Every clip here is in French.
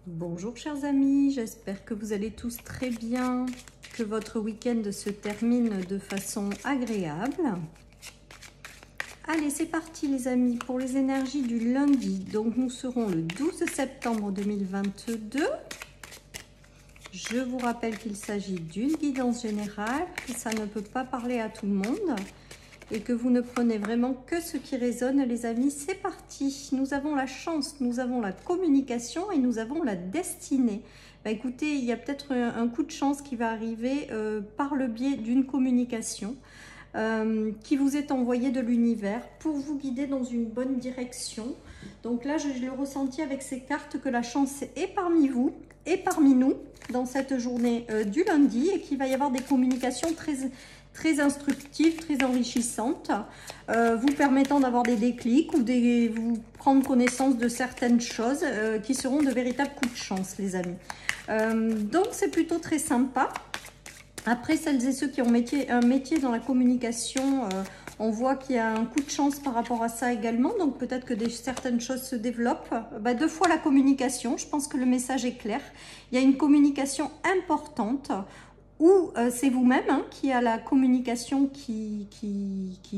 Bonjour chers amis, j'espère que vous allez tous très bien, que votre week-end se termine de façon agréable. Allez, c'est parti les amis pour les énergies du lundi. Donc nous serons le 12 septembre 2022. Je vous rappelle qu'il s'agit d'une guidance générale, que ça ne peut pas parler à tout le monde et que vous ne prenez vraiment que ce qui résonne les amis. C'est parti, nous avons la chance, nous avons la communication et nous avons la destinée. Bah, écoutez, il y a peut-être un coup de chance qui va arriver par le biais d'une communication qui vous est envoyée de l'univers pour vous guider dans une bonne direction. Donc là, je le ressenti avec ces cartes que la chance est parmi vous et parmi nous dans cette journée du lundi et qu'il va y avoir des communications très instructives, très enrichissantes, vous permettant d'avoir des déclics ou vous prendre connaissance de certaines choses qui seront de véritables coups de chance, les amis. Donc, c'est plutôt très sympa. Après, celles et ceux qui ont un métier dans la communication, on voit qu'il y a un coup de chance par rapport à ça également. Donc, peut-être que certaines choses se développent. Bah, 2 fois la communication, je pense que le message est clair. Il y a une communication importante où c'est vous-même qui a la communication qui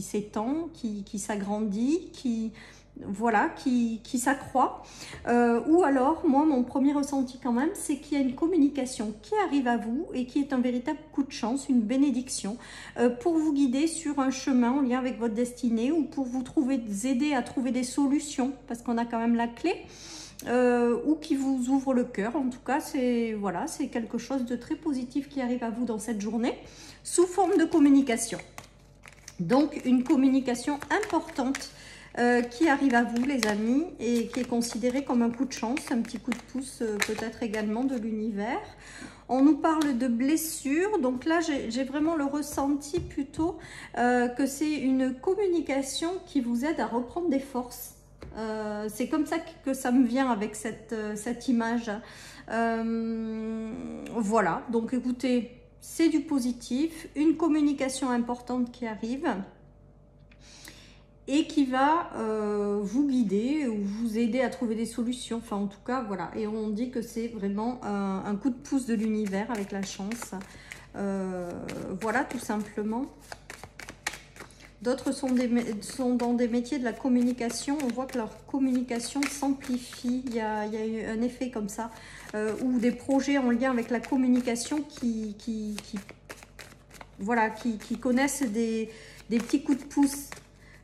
s'étend, qui s'agrandit, voilà, qui s'accroît. Ou alors, moi, mon premier ressenti quand même, c'est qu'il y a une communication qui arrive à vous et qui est un véritable coup de chance, une bénédiction, pour vous guider sur un chemin en lien avec votre destinée ou pour vous aider à trouver des solutions, parce qu'on a quand même la clé. Ou qui vous ouvre le cœur. En tout cas, c'est quelque chose de très positif qui arrive à vous dans cette journée, sous forme de communication. Donc, une communication importante qui arrive à vous, les amis, et qui est considérée comme un coup de chance, un petit coup de pouce peut-être également de l'univers. On nous parle de blessures, donc là j'ai vraiment le ressenti plutôt que c'est une communication qui vous aide à reprendre des forces. C'est comme ça que ça me vient avec cette image. Voilà, donc écoutez, c'est du positif, une communication importante qui arrive et qui va vous guider ou vous aider à trouver des solutions. Enfin, en tout cas, voilà. Et on dit que c'est vraiment un coup de pouce de l'univers avec la chance. Voilà, tout simplement. D'autres sont dans des métiers de la communication. On voit que leur communication s'amplifie. Il y a eu un effet comme ça. Ou des projets en lien avec la communication qui connaissent des petits coups de pouce.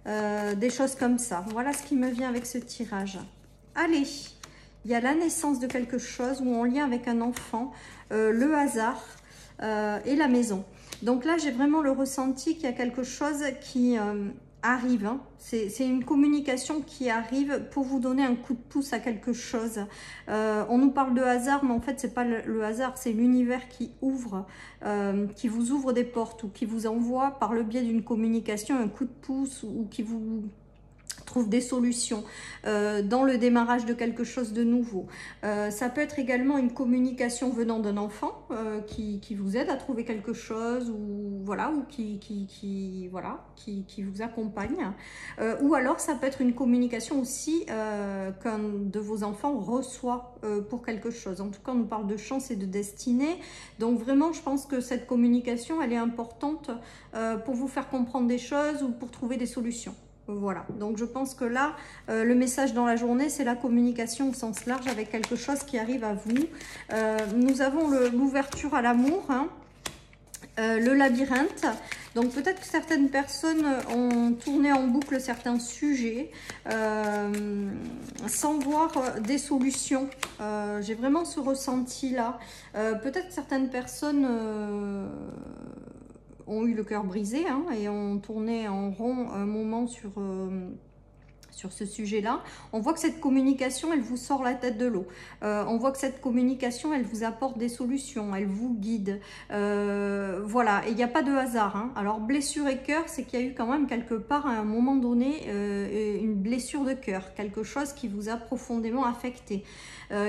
Des choses comme ça. Voilà ce qui me vient avec ce tirage. Allez, il y a la naissance de quelque chose ou en lien avec un enfant, le hasard et la maison. Donc là, j'ai vraiment le ressenti qu'il y a quelque chose qui arrive. C'est une communication qui arrive pour vous donner un coup de pouce à quelque chose. On nous parle de hasard, mais en fait, c'est pas le hasard, c'est l'univers qui ouvre, qui vous ouvre des portes ou qui vous envoie par le biais d'une communication un coup de pouce ou qui vous trouve des solutions dans le démarrage de quelque chose de nouveau. Ça peut être également une communication venant d'un enfant qui vous aide à trouver quelque chose ou voilà, ou qui vous accompagne. Ou alors ça peut être une communication aussi qu'un de vos enfants reçoit pour quelque chose. En tout cas, on nous parle de chance et de destinée. Donc vraiment, je pense que cette communication, elle est importante pour vous faire comprendre des choses ou pour trouver des solutions. Voilà, donc je pense que là, le message dans la journée, c'est la communication au sens large avec quelque chose qui arrive à vous. Nous avons l'ouverture à l'amour, le labyrinthe. Donc peut-être que certaines personnes ont tourné en boucle certains sujets sans voir des solutions. J'ai vraiment ce ressenti-là. Peut-être que certaines personnes ont eu le cœur brisé et ont tourné en rond un moment sur ce sujet-là. On voit que cette communication, elle vous sort la tête de l'eau. On voit que cette communication, elle vous apporte des solutions, elle vous guide. Voilà, et il n'y a pas de hasard. Alors, blessure et cœur, c'est qu'il y a eu quand même quelque part, à un moment donné, une blessure de cœur, quelque chose qui vous a profondément affecté.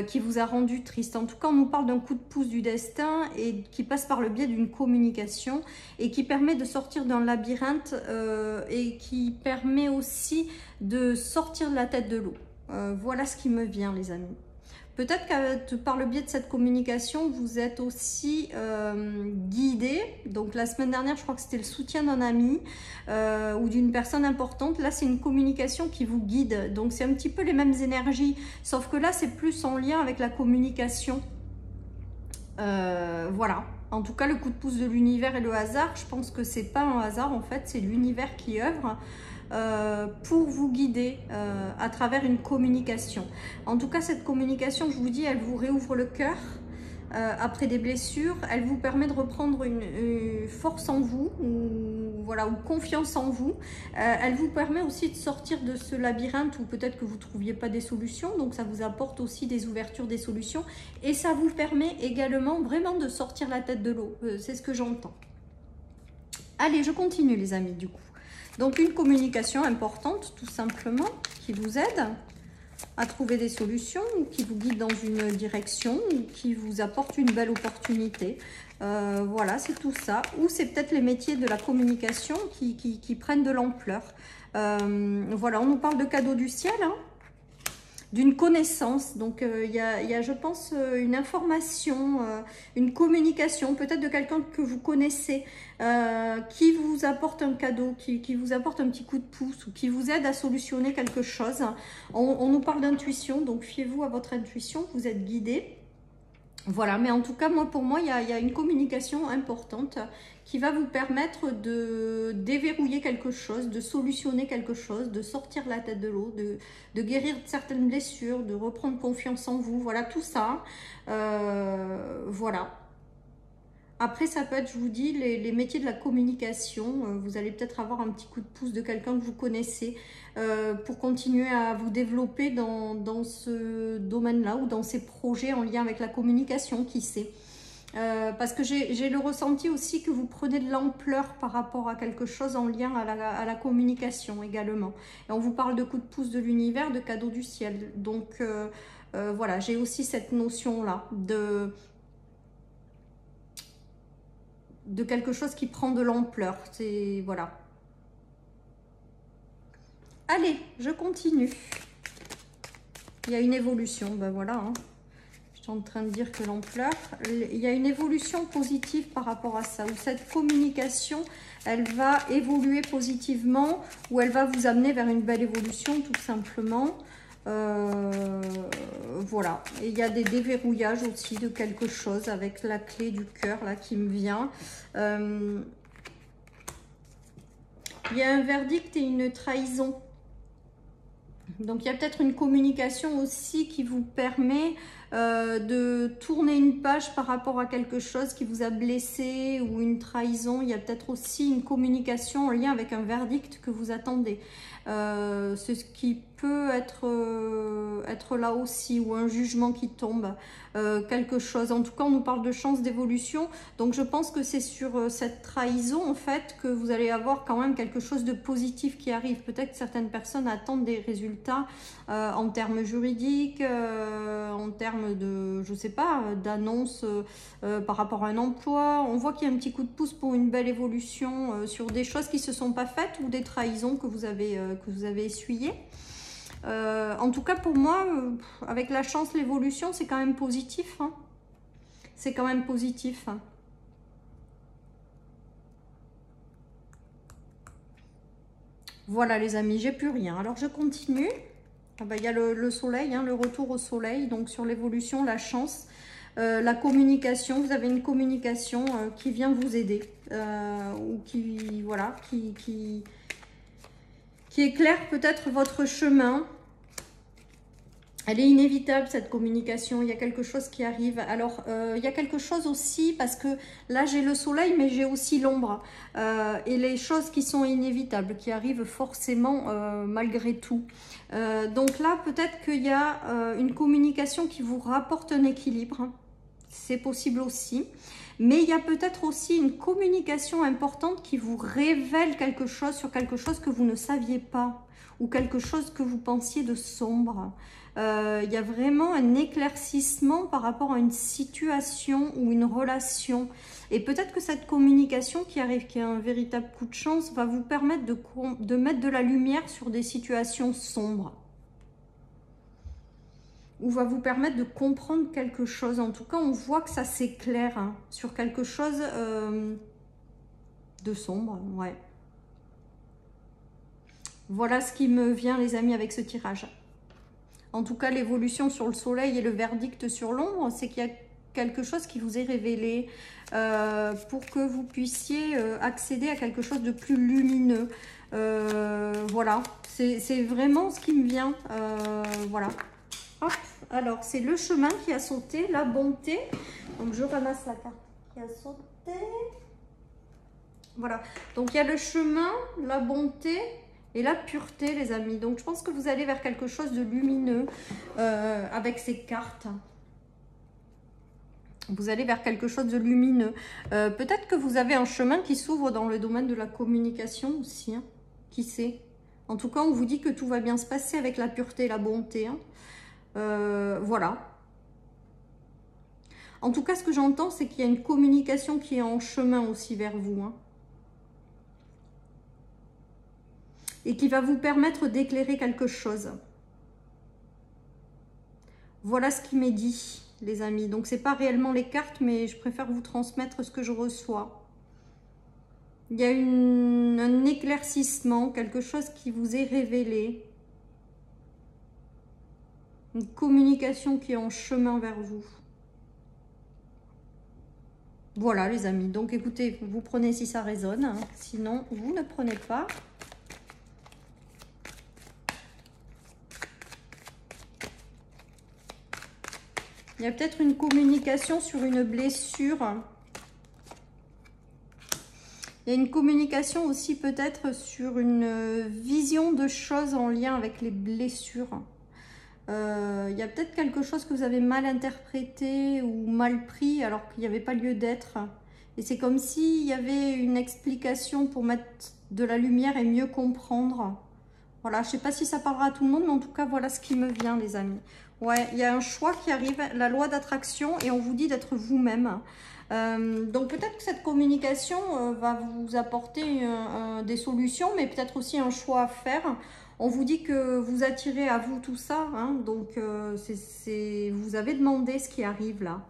Qui vous a rendu triste. En tout cas, on nous parle d'un coup de pouce du destin et qui passe par le biais d'une communication et qui permet de sortir d'un labyrinthe et qui permet aussi de sortir de la tête de l'eau. Voilà ce qui me vient, les amis. Peut-être que par le biais de cette communication, vous êtes aussi guidé. Donc la semaine dernière, je crois que c'était le soutien d'un ami ou d'une personne importante. Là, c'est une communication qui vous guide. Donc c'est un petit peu les mêmes énergies, sauf que là, c'est plus en lien avec la communication. Voilà. En tout cas, le coup de pouce de l'univers et le hasard, je pense que c'est pas un hasard en fait, c'est l'univers qui œuvre pour vous guider à travers une communication. En tout cas, cette communication, je vous dis, elle vous réouvre le cœur après des blessures. Elle vous permet de reprendre une force en vous, ou, voilà, ou confiance en vous. Elle vous permet aussi de sortir de ce labyrinthe où peut-être que vous ne trouviez pas des solutions. Donc, ça vous apporte aussi des ouvertures, des solutions. Et ça vous permet également vraiment de sortir la tête de l'eau. C'est ce que j'entends. Allez, je continue les amis du coup. Donc une communication importante tout simplement qui vous aide à trouver des solutions ou qui vous guide dans une direction ou qui vous apporte une belle opportunité. Voilà, c'est tout ça. Ou c'est peut-être les métiers de la communication qui prennent de l'ampleur. Voilà, on nous parle de cadeaux du ciel, hein, d'une connaissance. Donc il y a, je pense, une information, une communication, peut-être de quelqu'un que vous connaissez, qui vous apporte un cadeau, qui vous apporte un petit coup de pouce ou qui vous aide à solutionner quelque chose. On nous parle d'intuition, donc fiez-vous à votre intuition, vous êtes guidé. Voilà, mais en tout cas, pour moi, il y a une communication importante qui va vous permettre de déverrouiller quelque chose, de solutionner quelque chose, de sortir la tête de l'eau, de guérir certaines blessures, de reprendre confiance en vous. Voilà, tout ça. Voilà. Après, ça peut être, je vous dis, les métiers de la communication. Vous allez peut-être avoir un petit coup de pouce de quelqu'un que vous connaissez pour continuer à vous développer dans ce domaine-là ou dans ces projets en lien avec la communication, qui sait. Parce que j'ai le ressenti aussi que vous prenez de l'ampleur par rapport à quelque chose en lien à la communication également. Et on vous parle de coup de pouce de l'univers, de cadeau du ciel. Donc voilà, j'ai aussi cette notion-là de quelque chose qui prend de l'ampleur. C'est voilà. Allez, je continue. Il y a une évolution, ben voilà. Hein. Je suis en train de dire que l'ampleur, il y a une évolution positive par rapport à ça. Où cette communication, elle va évoluer positivement, ou elle va vous amener vers une belle évolution, tout simplement. Voilà, et il y a des déverrouillages aussi de quelque chose avec la clé du cœur là qui me vient. Il y a un verdict et une trahison. Donc il y a peut-être une communication aussi qui vous permet de tourner une page par rapport à quelque chose qui vous a blessé ou une trahison. Il y a peut-être aussi une communication en lien avec un verdict que vous attendez. C'est ce qui peut être là aussi, ou un jugement qui tombe, quelque chose. En tout cas, on nous parle de chance d'évolution. Donc, je pense que c'est sur cette trahison, en fait, que vous allez avoir quand même quelque chose de positif qui arrive. Peut-être que certaines personnes attendent des résultats en termes juridiques, en termes de, je sais pas, d'annonces par rapport à un emploi. On voit qu'il y a un petit coup de pouce pour une belle évolution sur des choses qui ne se sont pas faites ou des trahisons que vous avez essuyées. En tout cas, pour moi, avec la chance, l'évolution, c'est quand même positif. Hein. C'est quand même positif. Hein. Voilà les amis, j'ai plus rien. Alors je continue. Ah bah, y a le soleil, hein, le retour au soleil. Donc sur l'évolution, la chance, la communication. Vous avez une communication qui vient vous aider. Ou qui, voilà, qui éclaire peut-être votre chemin. Elle est inévitable, cette communication. Il y a quelque chose qui arrive. Alors, il y a quelque chose aussi, parce que là, j'ai le soleil, mais j'ai aussi l'ombre. Et les choses qui sont inévitables, qui arrivent forcément malgré tout. Donc là, peut-être qu'il y a une communication qui vous rapporte un équilibre. C'est possible aussi. Mais il y a peut-être aussi une communication importante qui vous révèle quelque chose sur quelque chose que vous ne saviez pas. Ou quelque chose que vous pensiez de sombre. Il y a vraiment un éclaircissement par rapport à une situation ou une relation. Et peut-être que cette communication qui arrive, qui est un véritable coup de chance, va vous permettre de mettre de la lumière sur des situations sombres. ou va vous permettre de comprendre quelque chose. En tout cas, on voit que ça s'éclaire hein, sur quelque chose de sombre, ouais. Voilà ce qui me vient, les amis, avec ce tirage. En tout cas, l'évolution sur le soleil et le verdict sur l'ombre, c'est qu'il y a quelque chose qui vous est révélé pour que vous puissiez accéder à quelque chose de plus lumineux. Voilà, c'est vraiment ce qui me vient. Voilà. Hop. Alors, c'est le chemin qui a sauté, la bonté. Donc, je ramasse la carte qui a sauté. Voilà. Donc, il y a le chemin, la bonté et la pureté, les amis. Donc, je pense que vous allez vers quelque chose de lumineux avec ces cartes. Vous allez vers quelque chose de lumineux. Peut-être que vous avez un chemin qui s'ouvre dans le domaine de la communication aussi. Hein. Qui sait? En tout cas, on vous dit que tout va bien se passer avec la pureté et la bonté. Hein. Voilà. En tout cas, ce que j'entends, c'est qu'il y a une communication qui est en chemin aussi vers vous. Hein. Et qui va vous permettre d'éclairer quelque chose. Voilà ce qui m'est dit, les amis. Donc, ce n'est pas réellement les cartes, mais je préfère vous transmettre ce que je reçois. Il y a un éclaircissement, quelque chose qui vous est révélé. Une communication qui est en chemin vers vous. Voilà, les amis. Donc, écoutez, vous prenez si ça résonne. Hein. Sinon, vous ne prenez pas. Il y a peut-être une communication sur une blessure. Il y a une communication aussi peut-être sur une vision de choses en lien avec les blessures. Il y a peut-être quelque chose que vous avez mal interprété ou mal pris alors qu'il n'y avait pas lieu d'être. Et c'est comme s'il y avait une explication pour mettre de la lumière et mieux comprendre. Voilà, je ne sais pas si ça parlera à tout le monde, mais en tout cas, voilà ce qui me vient, les amis. Ouais, il y a un choix qui arrive, la loi d'attraction, et on vous dit d'être vous-même. Donc peut-être que cette communication va vous apporter des solutions, mais peut-être aussi un choix à faire. On vous dit que vous attirez à vous tout ça, hein, donc vous avez demandé ce qui arrive là.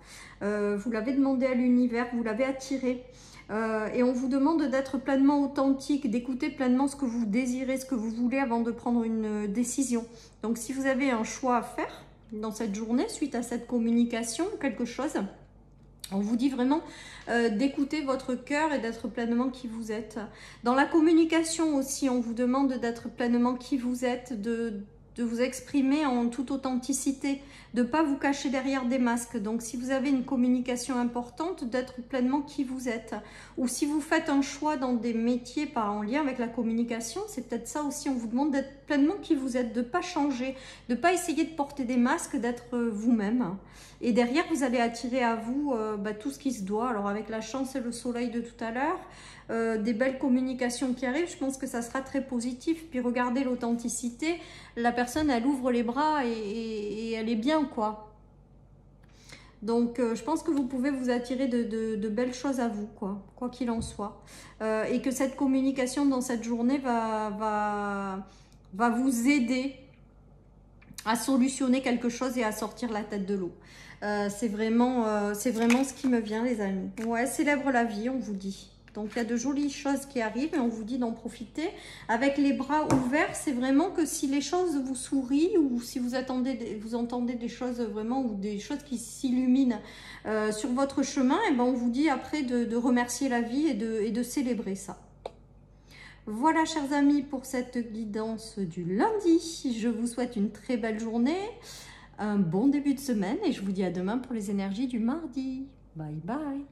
Vous l'avez demandé à l'univers, vous l'avez attiré. Et on vous demande d'être pleinement authentique, d'écouter pleinement ce que vous désirez, ce que vous voulez avant de prendre une décision. Donc si vous avez un choix à faire dans cette journée, suite à cette communication, quelque chose, on vous dit vraiment d'écouter votre cœur et d'être pleinement qui vous êtes. Dans la communication aussi, on vous demande d'être pleinement qui vous êtes, de vous exprimer en toute authenticité, de ne pas vous cacher derrière des masques. Donc, si vous avez une communication importante, d'être pleinement qui vous êtes. Ou si vous faites un choix dans des métiers pas en lien avec la communication, c'est peut-être ça aussi. On vous demande d'être pleinement qui vous êtes, de ne pas changer, de ne pas essayer de porter des masques, d'être vous-même. Et derrière, vous allez attirer à vous tout ce qui se doit. Alors, avec la chance et le soleil de tout à l'heure, des belles communications qui arrivent, je pense que ça sera très positif. Puis regardez l'authenticité, la personne elle ouvre les bras et elle est bien quoi. Donc je pense que vous pouvez vous attirer de belles choses à vous quoi qu'il en soit. Et que cette communication dans cette journée va vous aider à solutionner quelque chose et à sortir la tête de l'eau. C'est vraiment ce qui me vient les amis. Ouais, célèbre la vie on vous dit. Donc, il y a de jolies choses qui arrivent et on vous dit d'en profiter. Avec les bras ouverts, c'est vraiment que si les choses vous sourient ou si vous entendez des choses vraiment ou des choses qui s'illuminent sur votre chemin, et ben on vous dit après de remercier la vie et de célébrer ça. Voilà, chers amis, pour cette guidance du lundi. Je vous souhaite une très belle journée, un bon début de semaine et je vous dis à demain pour les énergies du mardi. Bye bye.